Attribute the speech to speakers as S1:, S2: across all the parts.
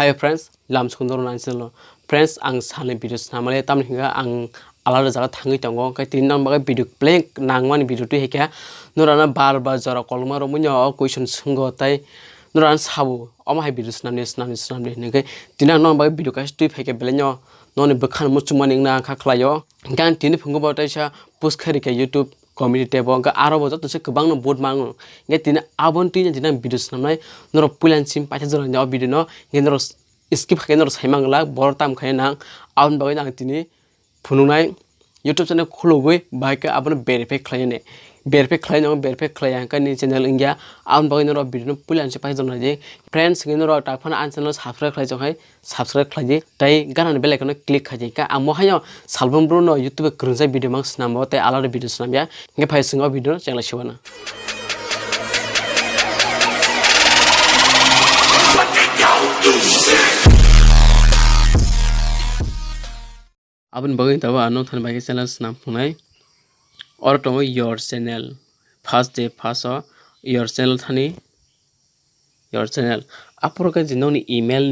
S1: Hi friends, lam sundor nan channel. Friends ang sane video snamale tam hinga ang alada jaga thangi tango kai tin nang bagai video play nangman video tu hekya nurana bar jara kolma romunyo question sungo tai nuran sabu oma hai video snamne ne kai tinang nang bagai video kai tu hekya belenyo noni bekhan muchumani na kha khlayo gan tin phungo batai sa post khari kai YouTube community tab ga aro bo to se kubang no board mangu nge tin abon tin jina video snamnai noro pulan sim pacha jora nyaw video no nge noro skip khakai noro saimangla bor tam khai nang abon bagai nang tini phununai YouTube channel khulogoi bai ka abon verify khlaine verify khlaino verify khlaya ka ni channel ingya abon bagai noro video no pulan sim pacha jora je friends nge noro ta phana an channel subscribe khlai jong hai subscribe khlaji tai ganan bel icon click khaji ka amo hayo salbum bro no YouTube krunjai video mang snambo tai alada video snamya nge phai singo video changla shibana abun bagai tawa anong than bai channel snam phunai or to your channel first day first your channel thani your channel apro ka jinoni email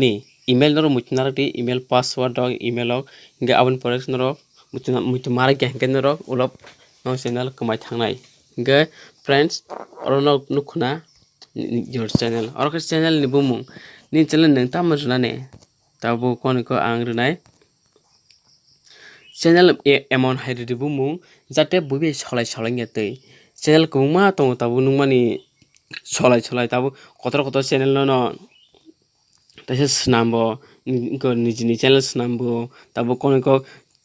S1: noro mutnar ti email password dog email ok nge abun pore noro mutmar ge nge noro ulop no channel kamai thangnai nge friends orono nukhuna your channel or ka channel ni bumung ni channel nang tam runa ne tabu kon ko ang runai channel emon hairi bumung jate bubi solai nge tei channel kuma tong tabu nungmani solai tabu kotor channel no taise snambo ko nijini channel snambo tabu kon ko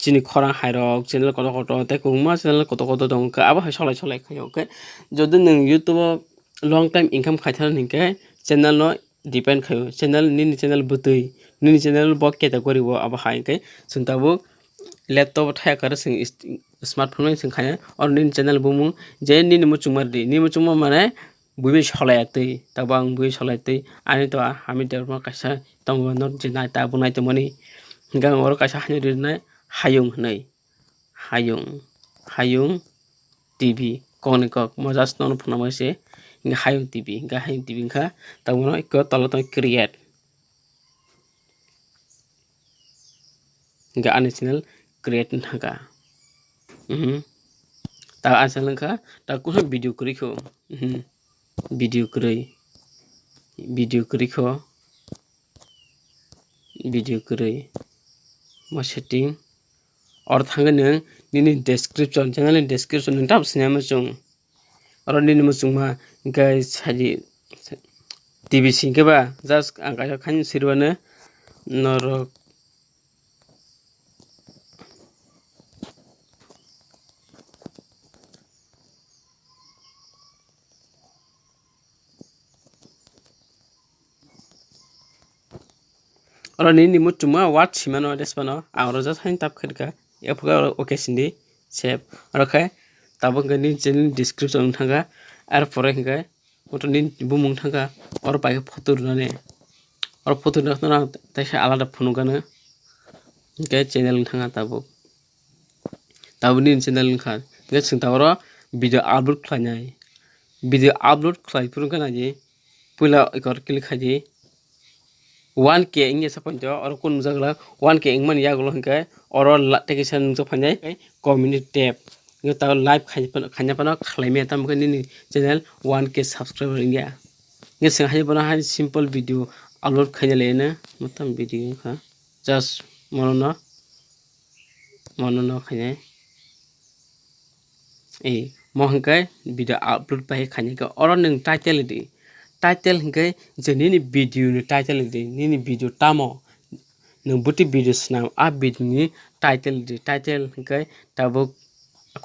S1: chini khorang hairok channel kotor te kuma channel kotor dong ka aba solai khayo ke jodi nung YouTube long time income khaithar ninke channel no depend khayo channel ni channel butui ni channel bo category bo aba hai ke suntabu laptop thaya kar sing smartphone sing khaya or ni channel bumung je ni muchungmar mane bubi solai tei tabang bubi solai tei ani to ami derma kaisa tongbo not je nai ta bunai to mani gang or kaisa hani rinai hayung hnai hayung TV konikok mojas non phunama se nga hayung TV kha tamono ikko tolo to create nga ani channel create thaka ta an channel kha ta ko video kri kho video kri mo setting or thanga nang nini description channel description nang tab sinama chung or nini mo chung ma guys haji TV sing ba just ang ka khan sirwana norok or nini mo chuma what simano despano aro just hain tap khirka epoka occasion di save or khay tabang ni channel description thanga ar pore hinga moto ni bumung thanga or pai photo rane or photo na taisa alada phunu gana ke channel thanga tabu ni channel kha ge singtawro video upload khlai purun kana ji pula ikor click khaji 1k inge sapanjo or kun jagla 1k ingman yaglo hinkai or notification jo phanjai community tab nge ta live khanya pana khlaime tam ni channel 1k subscriber ingia nge sing hai bana hai simple video upload khanya lena mutam video kha just monono khanya mohangkai video upload pai khanya ka or ning title hingai jenini video ni title ni video tamo nung buti video snam a video ni title hingai tabuk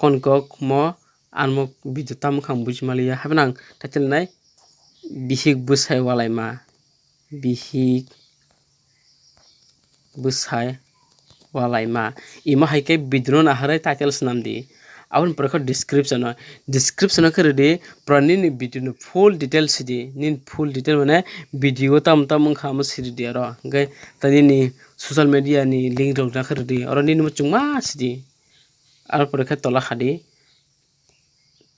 S1: kon kok mo anmok video tam kham bujmaliya habnang title nai bihik busai walai ma ima haike video na harai title snam di abun pore description khare prani ni video ni full details di nin full detail mane video tam kham siri di aro ngai tani ni social media ni link rok na khare di aro ni mo chungma sidi ar pore tola khadi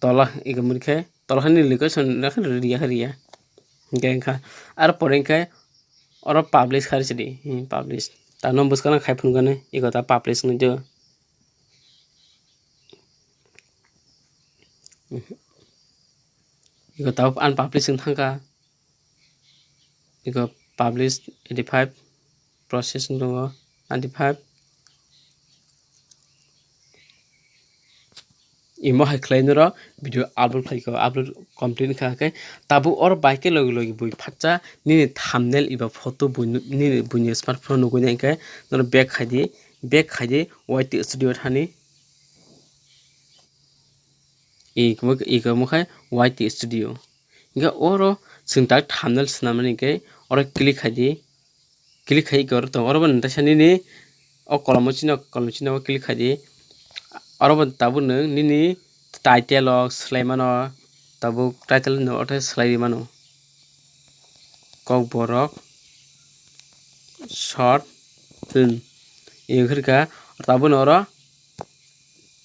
S1: tola igamur khe tola ni location na khare di hariya ngai kha ar pore oro publish khari chidi publish ta no buskana khai phungane iko ta publish ni jo iko ta unpublish thangka iko publish 85 process dong 95 imo hai khlainoro video upload khaiko upload complete khakai tabu or bike logi bui phacha ni thumbnail iba photo buni smartphone nugo nai kai nor back khadi white studio thani ikmo khai white studio inga oro singta thumbnail snamani kai oro click khai gor to oro ban tasani ni o kolmochino click khadi oro tabu nini title ok slaimano tabu title no othe slaimano kok borok short film ikhirka tabu noro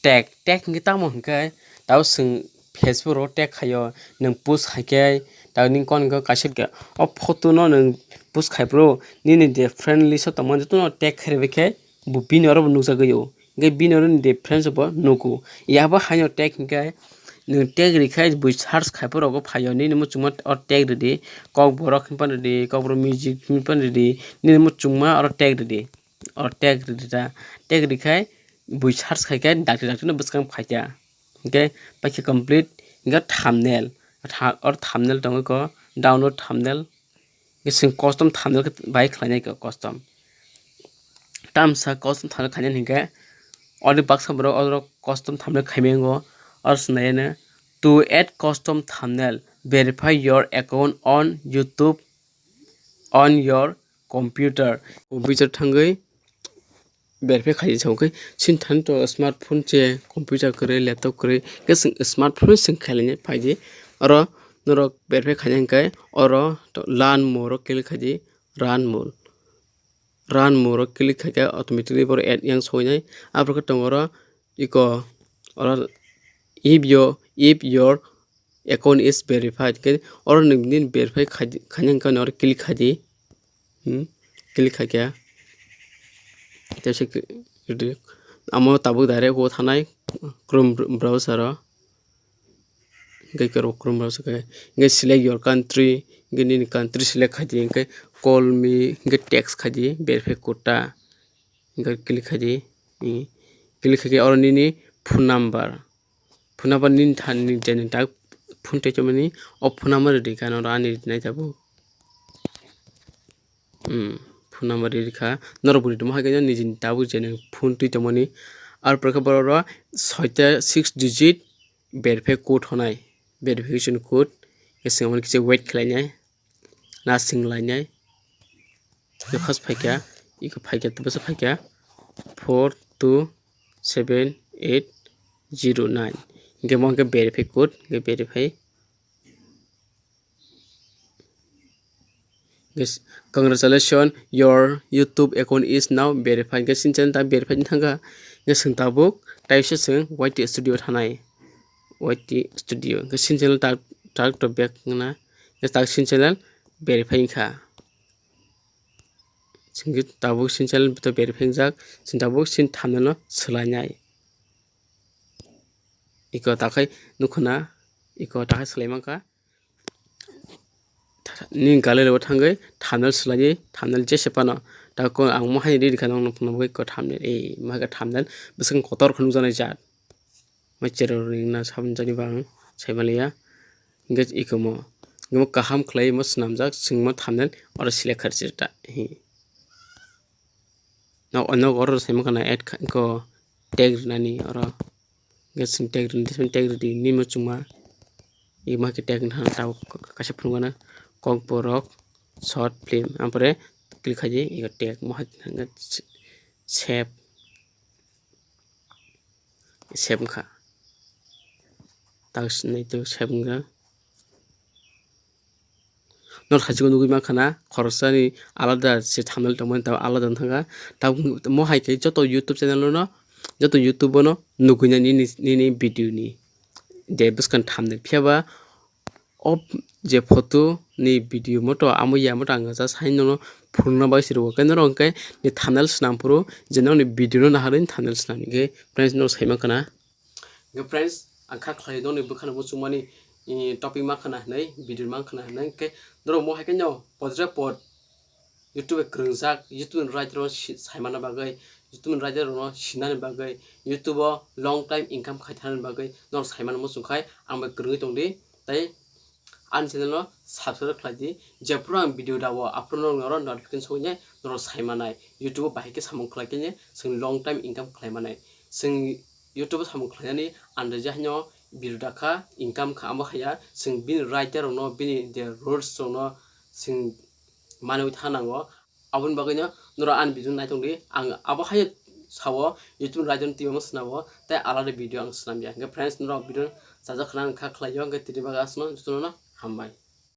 S1: tag ngi tamo hingkai tabu sing facebook ro tag khayo nang post khaikai tabu ning kon ga kasir ga o photo no nang post khai bro nini de friendly so tamon to tag khaire kai bu bin oro nusa gayo ngai binoro ni de friends bo nuku yaba hayo tag ngai ni tag rikhai bu search khai poro go phayo ni mu chuma or tag de kok borok pan de kok bro music pan de ni mu chuma or tag de or tag ta tag rikhai bu search khai kai dak no buskang phaja okay pakhe complete nga thumbnail or thumbnail dong ko download thumbnail sing custom thumbnail bai khlainai ko custom tamsa custom thumbnail khainen hinga Odi baksa bro or custom thumbnail khaimengo or snayena to add custom thumbnail verify your account on YouTube on your computer thangai verify khai chawkai sin than to smartphone che computer kare laptop kare ke smartphone sing khailene phaiji oro norok verify khainen kai oro to lan moro kel khaji run more click khai automatically for add yang soinai apro tongoro iko or if your account is verified ke or nin verify khanyang kan or click khaji click khakya tese amo tabu dare ko thanai chrome browser gai karo chrome browser gai select your country gai country select khaji gai call me gai text khaji verify kota gai click khaji or nini phone number nin than ni jeni tak phone te chomani o phone number de kan or ani nai jabu phone number de kha noroburi dum ha gai ni jin tabu jeni phone tu chomani ar prakabaro 6 digit verify code honai verification code kesemon kise wait khlainai na singlainai ke first phaikya iko phaikya tbasa phaikya 427809 ke mon ke verify code ke verify yes congratulations your YouTube account is now verified ke sinchen ta verified thanga ke singtabuk taise sing white studio thanai white studio ke sinchen ta to back na ke ta sinchen verify kha singi tabuk sinchen to verify jak sintabuk sin thamnalo selainai iko takai nukhna iko takai selaimangka ni gale lewa thangai thamnal slai thamnal je sepano ta ko ang mo hani ri khanong no bai ko thamnal ma ga thamnal bising kotor khunu janai jat ma chero ring na sabun jani bang saimalia nge ikomo ngmo kaham khlai mo snamjak singmo thamnal or select kharchita now ono gor saimangka add ko tag nani or gesing tag di ni mo chuma ima ke tag na ta kase phungana kok borok short film ampore click haji iko tag mo save kha tags nei to save nga nor khajigo nugui ma khana khorosani alada se thamnal tongman ta alada thanga ta mo haike joto YouTube channel no joto YouTube no nuguina ni video ni de buskan thamne phiaba je photo ni video moto amo ya moto anga just hain no phurna bai siru kai no kai ni thumbnail snam puru je no ni video no naharin thumbnail snam ge friends no saima kana ge friends angkha khlai no ni bukhana mo chumani topic ma khana nei video ma khana nei kai no mo hai kai no podre pod YouTube krungjak YouTube right ro saimana bagai YouTube right ro sinani bagai YouTube long time income khaithana bagai no saimana mo chungkhai ang ba krungi tongdi tai an channel no subscribe khlaidi jepro ang video dawo upload no notification soine no saimanai YouTube bahai ke samung khlaikene sing long time income khlaimanai sing YouTube samung khlaini anda jahno video dakha income kha amo khaya sing bin writer no bin the roads no sing manui thanango abun bagainya nora an video naitongdi ang abo khaya sawo YouTube writer tibo snawo tai alada video ang snamya friends nora video saja khana kha khlayo ga tiri baga asno juno na hambai